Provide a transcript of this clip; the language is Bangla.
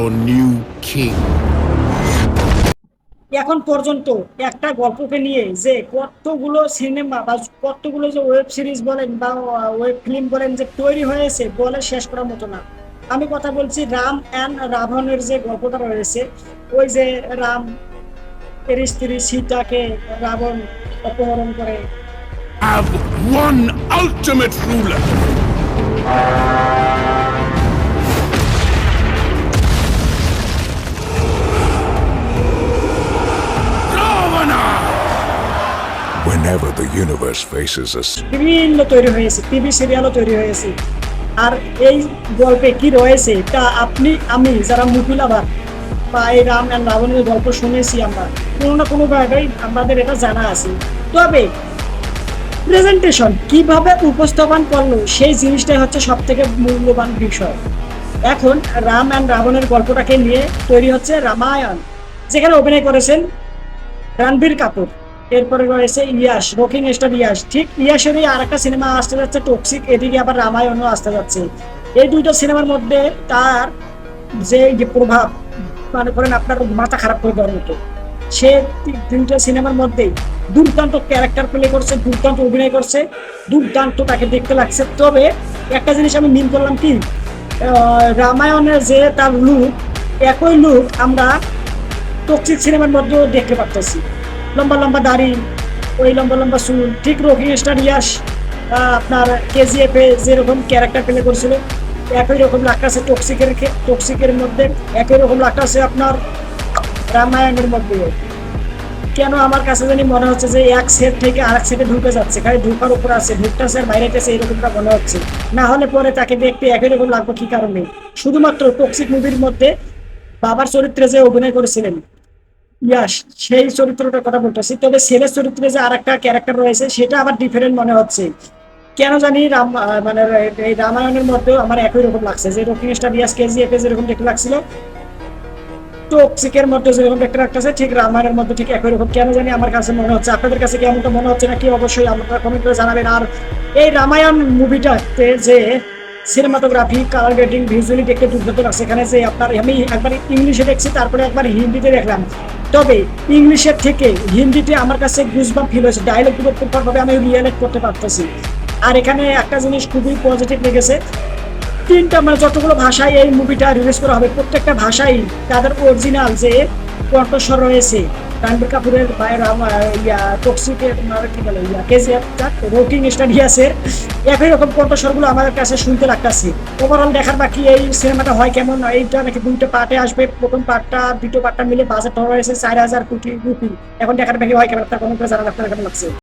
your new king. এখন পর্যন্ত একটা গল্পকে নিয়ে যে কতগুলো সিনেমা বা কতগুলো যে ওয়েব সিরিজ বলেন বা ওয়েব ফিল্ম বলেন যে তৈরি হয়েছে বলে শেষ করার মতো না। আমি কথা বলছি রাম অ্যান্ড রাবণের যে গল্পটা রয়েছে, ওই যে রাম এর স্ত্রী সীতাকে রাবণ অপহরণ করে। Have one ultimate ruler. Ravana! Whenever the universe faces a বিভিন্ন তৈরি হয়েছে, টিভি সিরিয়ালও তৈরি হয়েছে। আর এই গল্পে কি রয়েছে তা আপনি আমি যারা মুভি লাভার বা এই রাম অ্যান্ড রাবণের গল্প শুনেছি আমরা, কোনো না কোনো জায়গায় আমাদের এটা জানা আছে। তবে প্রেজেন্টেশন কিভাবে উপস্থাপন করলো সেই জিনিসটাই হচ্ছে সব থেকে মূল্যবান বিষয়। এখন রাম অ্যান্ড রাবণের গল্পটাকে নিয়ে তৈরি হচ্ছে রামায়ণ, যেখানে অভিনয় করেছেন রণবীর কাপুর। এরপরে রয়েছে ইয়াশ, রকিং স্টার ইয়াশ। ঠিক ইয়াশেরই আর একটা সিনেমা আসতে যাচ্ছে টক্সিক, এদিকে আবার রামায়ণও আসতে যাচ্ছে। এই দুইটা সিনেমার মধ্যে তার যে প্রভাব, মানে করেন আপনার মাথা খারাপ করে দেওয়ার মতো। সে দুইটা সিনেমার মধ্যেই দুর্দান্ত ক্যারেক্টার প্লে করছে, দুর্দান্ত অভিনয় করছে, দুর্দান্ত তাকে দেখতে লাগছে। তবে একটা জিনিস আমি মিন করলাম কি, রামায়ণের যে তার লুক, একই লুক আমরা টক্সিক সিনেমার মধ্যেও দেখতে পারতেছি। লম্বা লম্বা দাড়ি, ওই লম্বা লম্বা চুল, ঠিক রকিং স্টার ইয়াশ আপনার কেজিএফ এ যেরকম ক্যারেক্টার প্লে করেছিল একই রকম লাগতেছে টক্সিকের মধ্যে, একই রকম লাগতেছে আপনার রামায়ণের মধ্যে। কেন আমার কাছে জানি মনে হচ্ছে যে এক সেট থেকে আরেক সেটে ঢুকে যাচ্ছে, খালি ঢুকার উপর আছে, ঢুকতেছে আর বাইরে গেছে, এরকমটা মনে হচ্ছে। না হলে পরে তাকে দেখতে একই রকম লাগবে কি কারণে? শুধুমাত্র টক্সিক মুভির মধ্যে বাবার চরিত্রে যে অভিনয় করেছিলেন ইয়াস, সেই চরিত্রটার কথা বলতেছি। তবে ছেলের চরিত্রে যে আরেকটা ক্যারেক্টার রয়েছে সেটা আবার ডিফারেন্ট মনে হচ্ছে। কেন জানি মানে এই রামায়ণের মধ্যেও আমার একই রকম লাগছে, যে রকিং স্টার ইয়াস কেজিএফ এ যেরকম দেখতে লাগছিল, টক্সিকের মধ্যে যেরকম দেখতে লাগতেছে, ঠিক রামায়ণের মধ্যে ঠিক একই রকম কেন জানি আমার কাছে মনে হচ্ছে। আপনাদের কাছে কেমনটা মনে হচ্ছে নাকি অবশ্যই আপনারা কমেন্ট করে জানাবেন। আর এই রামায়ণ মুভিটাতে যে সিনেমাটোগ্রাফি, কালার গ্রেডিং, ভিজুয়ালি দেখতে দুর্দান্ত লাগছে। এখানে যে আপনার আমি একবার ইংলিশে দেখছি, তারপরে একবার হিন্দিতে দেখলাম। তবে ইংলিশের থেকে হিন্দিতে আমার কাছে গুজবাম্প ফিল হয়েছে, ডায়লগগুলো প্রপারভাবে আমি রিয়েলাইজ করতে পারতেছি। আর এখানে একটা জিনিস খুবই পজিটিভ লেগেছে, তিনটা মানে যতগুলো ভাষায় এই মুভিটা রিলিজ করা হবে প্রত্যেকটা ভাষায় তাদের অরিজিনাল যে কণ্ঠস্বর রয়েছে, রণবীর কাপুরের টক্সিকের কি বলে কেজিএফ রকিং স্টার ইয়াসের একই রকম কণ্ঠস্বরগুলো আমাদের কাছে শুনতে লাগতেছে। ওভারঅল দেখার বাকি এই সিনেমাটা হয় কেমন। এইটা নাকি দুইটা পার্টে আসবে, প্রথম পার্টটা দ্বিতীয় পার্টটা মিলে বাজেট ধরা হয়েছে 4,000 কোটি রুপি। এখন দেখার বাকি হয় কেমন, তার কমেন্ট করে জানান আপনার কেমন লাগছে।